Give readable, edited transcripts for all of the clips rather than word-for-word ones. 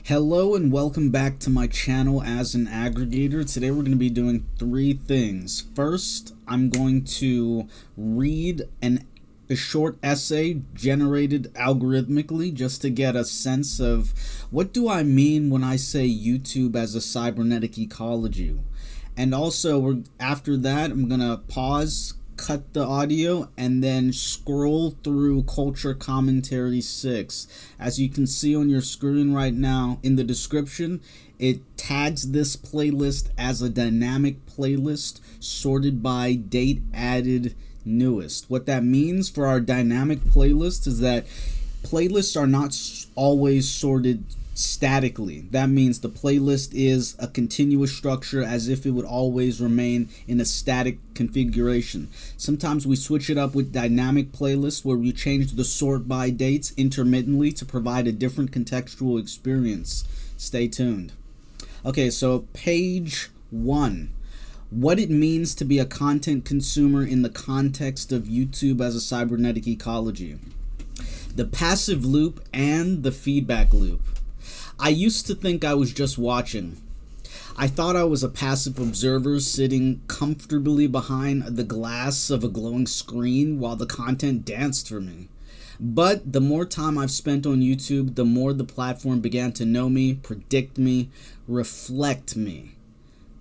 Hello and welcome back to my channel as an aggregator. Today we're going to be doing three things. First, I'm going to read a short essay generated algorithmically just to get a sense of what do I mean when I say YouTube as a cybernetic ecology. And also, after that, I'm going to pause, cut the audio, and then scroll through Culture Commentary 6. As you can see on your screen right now, in the description, it tags this playlist as a dynamic playlist sorted by date added newest. What that means for our dynamic playlist is that playlists are not always sorted statically. That means the playlist is a continuous structure as if it would always remain in a static configuration. Sometimes we switch it up with dynamic playlists where we change the sort by dates intermittently to provide a different contextual experience. Stay tuned. Okay, so page 1. What it means to be a content consumer in the context of YouTube as a cybernetic ecology. The passive loop and the feedback loop. I used to think I was just watching. I thought I was a passive observer sitting comfortably behind the glass of a glowing screen while the content danced for me. But the more time I've spent on YouTube, the more the platform began to know me, predict me, reflect me.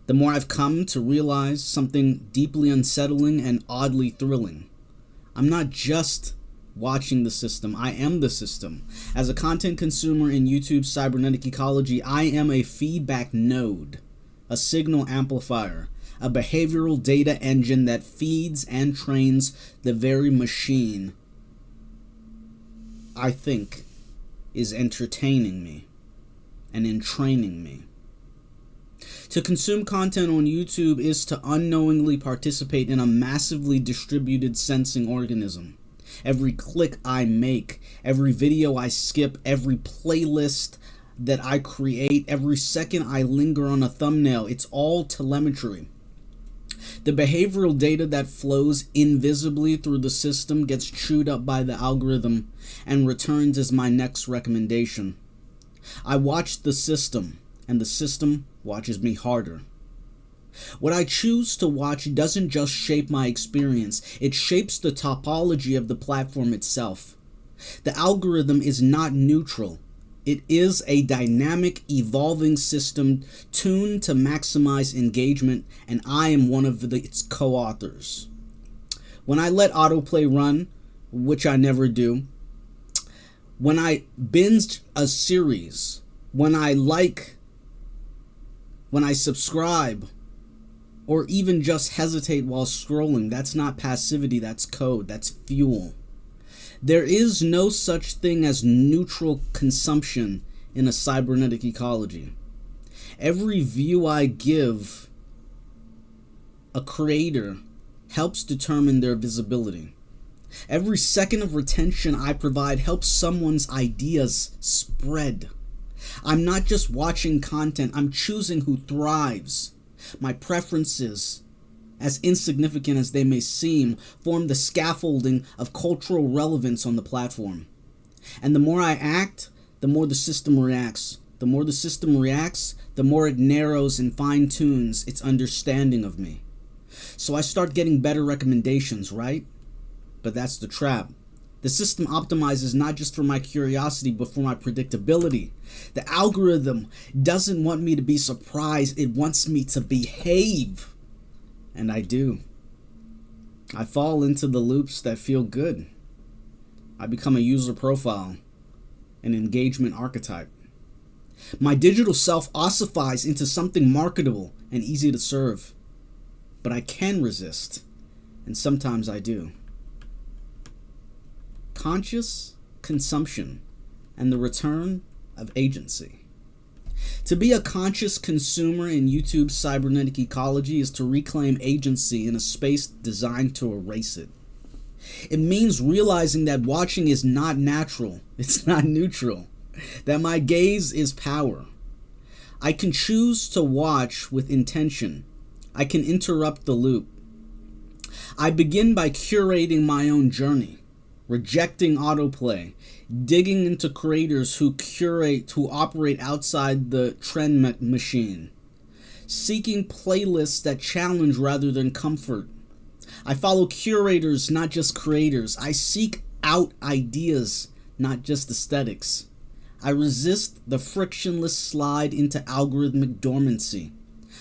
The more I've come to realize something deeply unsettling and oddly thrilling. I'm not just watching the system, I am the system. As a content consumer in YouTube's cybernetic ecology, I am a feedback node, a signal amplifier, a behavioral data engine that feeds and trains the very machine I think is entertaining me and entraining me. To consume content on YouTube is to unknowingly participate in a massively distributed sensing organism. Every click I make, every video I skip, every playlist that I create, every second I linger on a thumbnail, it's all telemetry. The behavioral data that flows invisibly through the system gets chewed up by the algorithm and returns as my next recommendation. I watch the system, and the system watches me harder. What I choose to watch doesn't just shape my experience, it shapes the topology of the platform itself. The algorithm is not neutral. It is a dynamic, evolving system tuned to maximize engagement, and I am one of its co-authors. When I let autoplay run, which I never do, when I binge a series, when I subscribe, or even just hesitate while scrolling, that's not passivity, that's code, that's fuel. There is no such thing as neutral consumption in a cybernetic ecology. Every view I give a creator helps determine their visibility. Every second of retention I provide helps someone's ideas spread. I'm not just watching content, I'm choosing who thrives. My preferences, as insignificant as they may seem, form the scaffolding of cultural relevance on the platform. And the more I act, the more the system reacts. The more the system reacts, the more it narrows and fine-tunes its understanding of me. So I start getting better recommendations, right? But that's the trap. The system optimizes not just for my curiosity, but for my predictability. The algorithm doesn't want me to be surprised, it wants me to behave. And I do. I fall into the loops that feel good. I become a user profile, an engagement archetype. My digital self ossifies into something marketable and easy to serve. But I can resist, and sometimes I do. Conscious consumption and the return of agency. To be a conscious consumer in YouTube's cybernetic ecology is to reclaim agency in a space designed to erase it. It means realizing that watching is not natural, it's not neutral, that my gaze is power. I can choose to watch with intention. I can interrupt the loop. I begin by curating my own journey. rejecting autoplay, digging into creators who operate outside the trend machine, seeking playlists that challenge rather than comfort. I follow curators, not just creators. I seek out ideas, not just aesthetics. I resist the frictionless slide into algorithmic dormancy.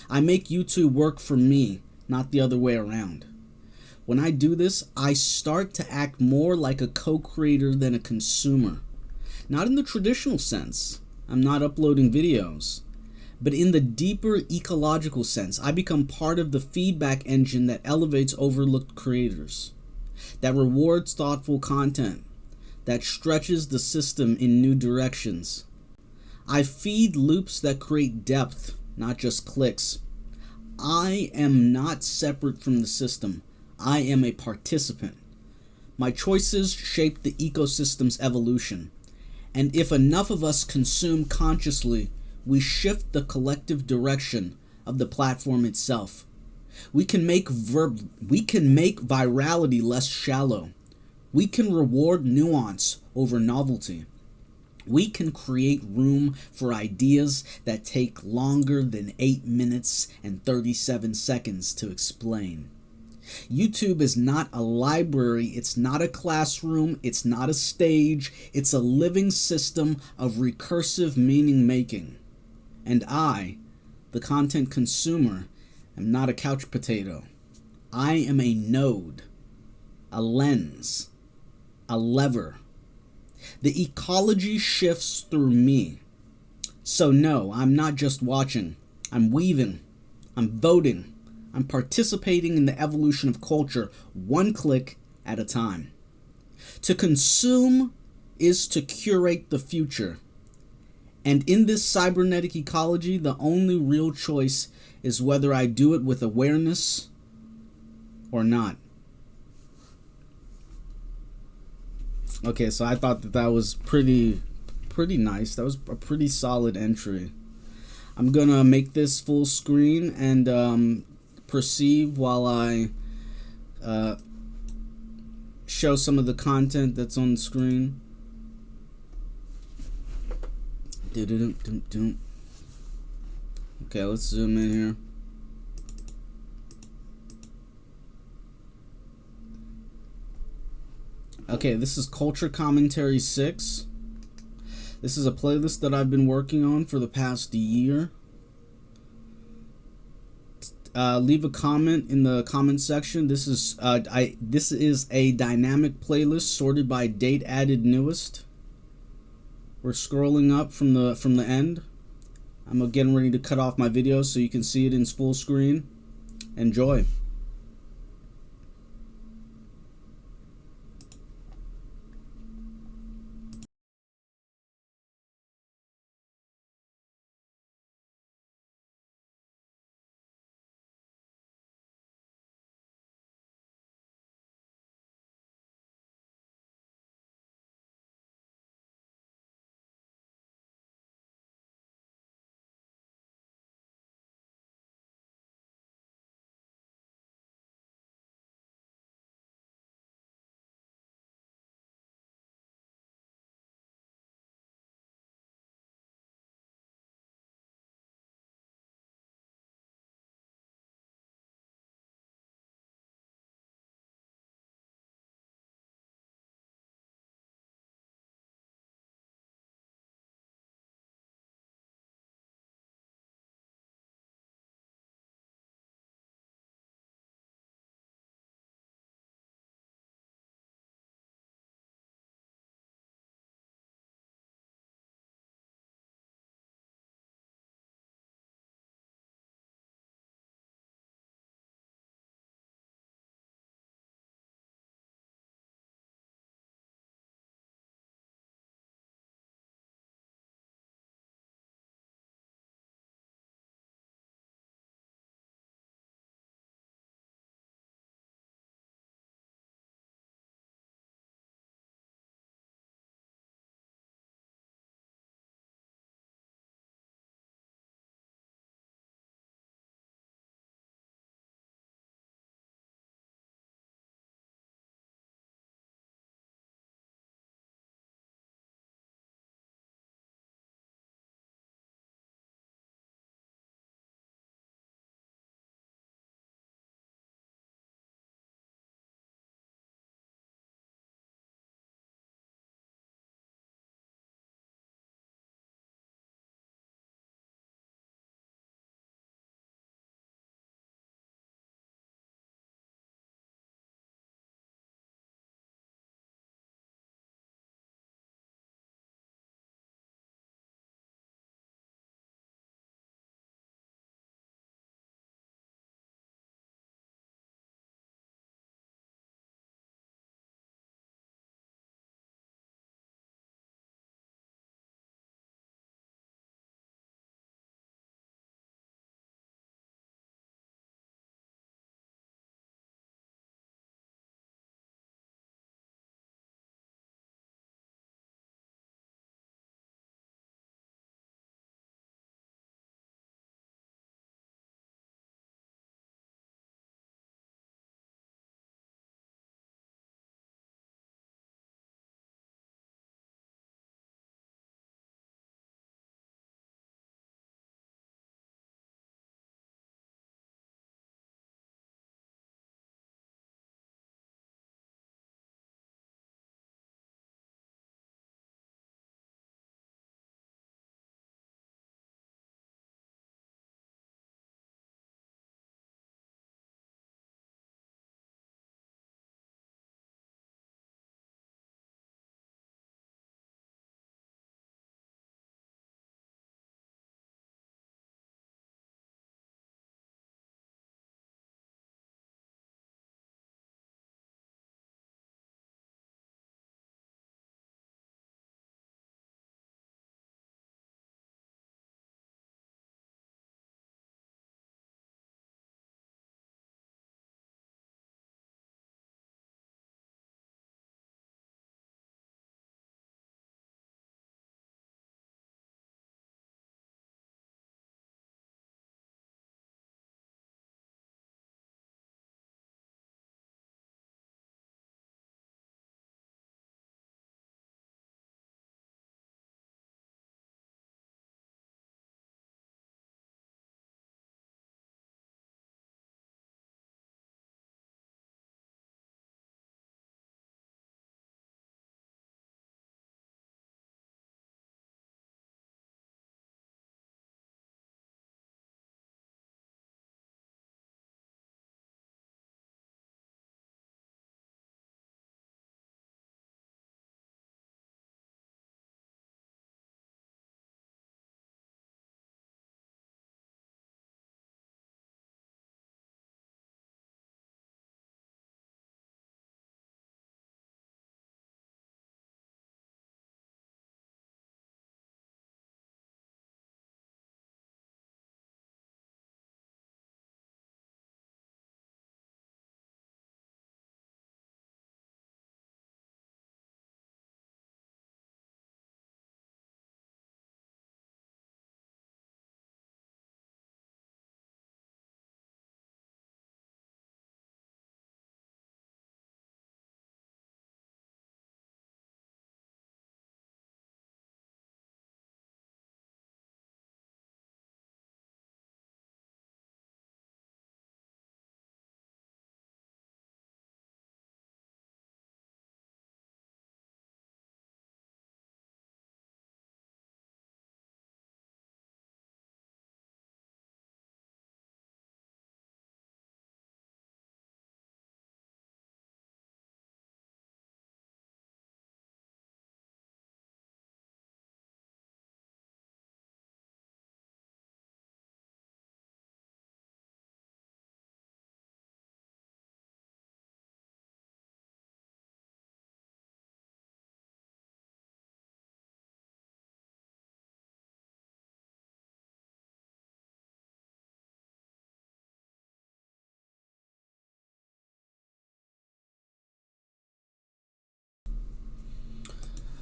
I make YouTube work for me, not the other way around. When I do this, I start to act more like a co-creator than a consumer. Not in the traditional sense. I'm not uploading videos. But in the deeper ecological sense, I become part of the feedback engine that elevates overlooked creators, that rewards thoughtful content, that stretches the system in new directions. I feed loops that create depth, not just clicks. I am not separate from the system. I am a participant. My choices shape the ecosystem's evolution. And if enough of us consume consciously, we shift the collective direction of the platform itself. We can make virality less shallow. We can reward nuance over novelty. We can create room for ideas that take longer than 8 minutes and 37 seconds to explain. YouTube is not a library, it's not a classroom, it's not a stage, it's a living system of recursive meaning making. And I, the content consumer, am not a couch potato. I am a node, a lens, a lever. The ecology shifts through me. So no, I'm not just watching. I'm weaving. I'm voting. I'm participating in the evolution of culture, one click at a time. To consume is to curate the future. And in this cybernetic ecology, the only real choice is whether I do it with awareness or not. Okay, so I thought that was pretty nice. That was a pretty solid entry. I'm gonna make this full screen and perceive while I show some of the content that's on the screen. Okay, let's zoom in here. Okay, this is Culture Commentary 6. This is a playlist that I've been working on for the past year. Leave a comment in the comment section. This is a dynamic playlist sorted by date added newest. We're scrolling up from the end. I'm getting ready to cut off my video so you can see it in full screen. Enjoy.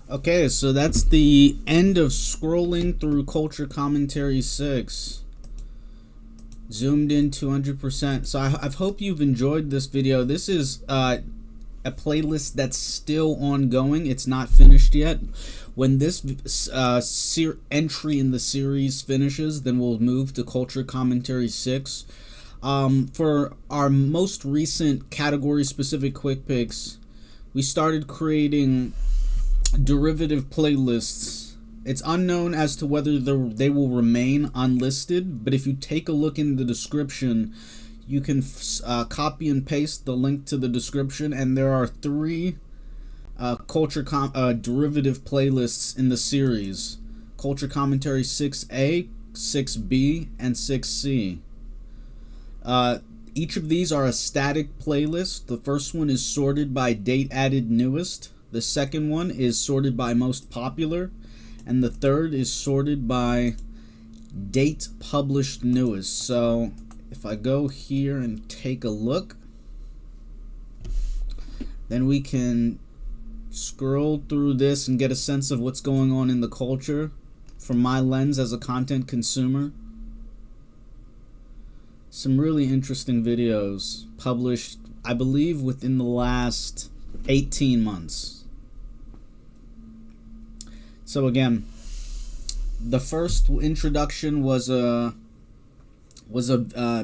Okay, so that's the end of scrolling through Culture Commentary 6. Zoomed in 200%. So I hope you've enjoyed this video. This is a playlist that's still ongoing. It's not finished yet. When this entry in the series finishes, then we'll move to Culture Commentary 6. For our most recent category-specific quick picks, we started creating derivative playlists. It's unknown as to whether they will remain unlisted, but if you take a look in the description, you can copy and paste the link to the description, and there are 3 derivative playlists in the series: Culture Commentary 6A, 6B, and 6C. Each of these are a static playlist. The first one is sorted by date added newest. The second one is sorted by most popular. And the third is sorted by date published newest. So if I go here and take a look, then we can scroll through this and get a sense of what's going on in the culture from my lens as a content consumer. Some really interesting videos published, I believe, within the last 18 months. So again, the first introduction was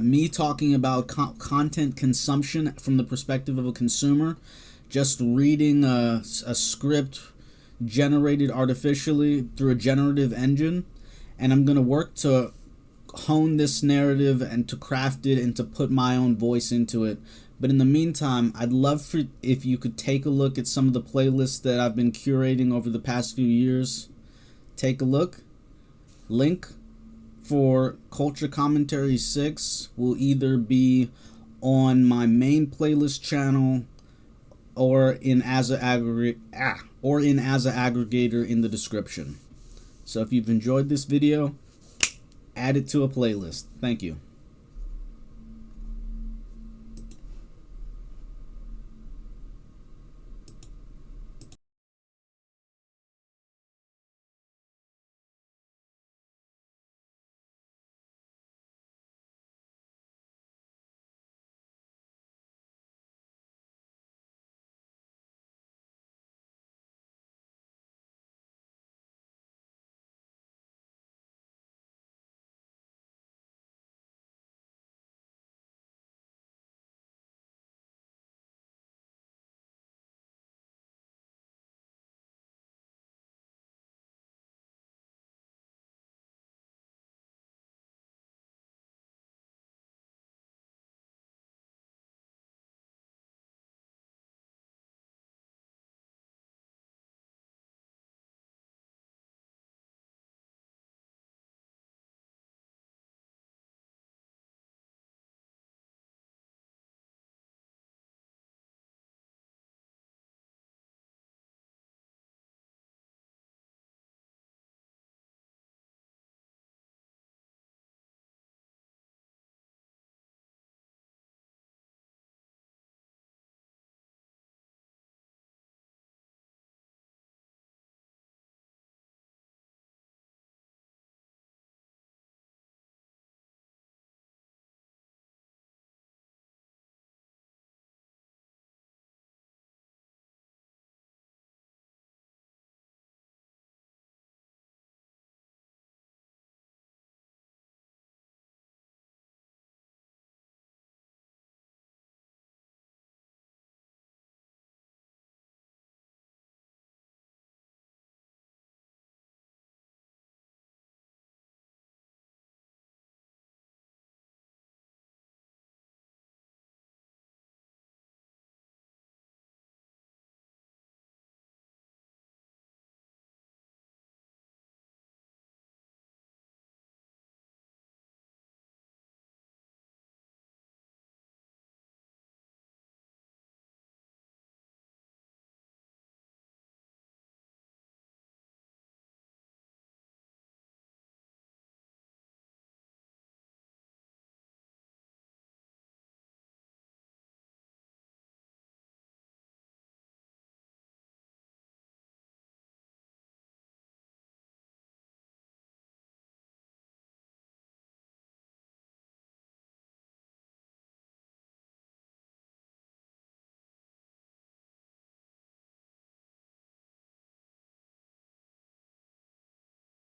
me talking about content consumption from the perspective of a consumer, just reading a script generated artificially through a generative engine, and I'm going to work to hone this narrative and to craft it and to put my own voice into it. But in the meantime, I'd love if you could take a look at some of the playlists that I've been curating over the past few years. Take a look. Link for Culture Commentary 6 will either be on my main playlist channel or in as a aggregator in the description. So if you've enjoyed this video, add it to a playlist. Thank you.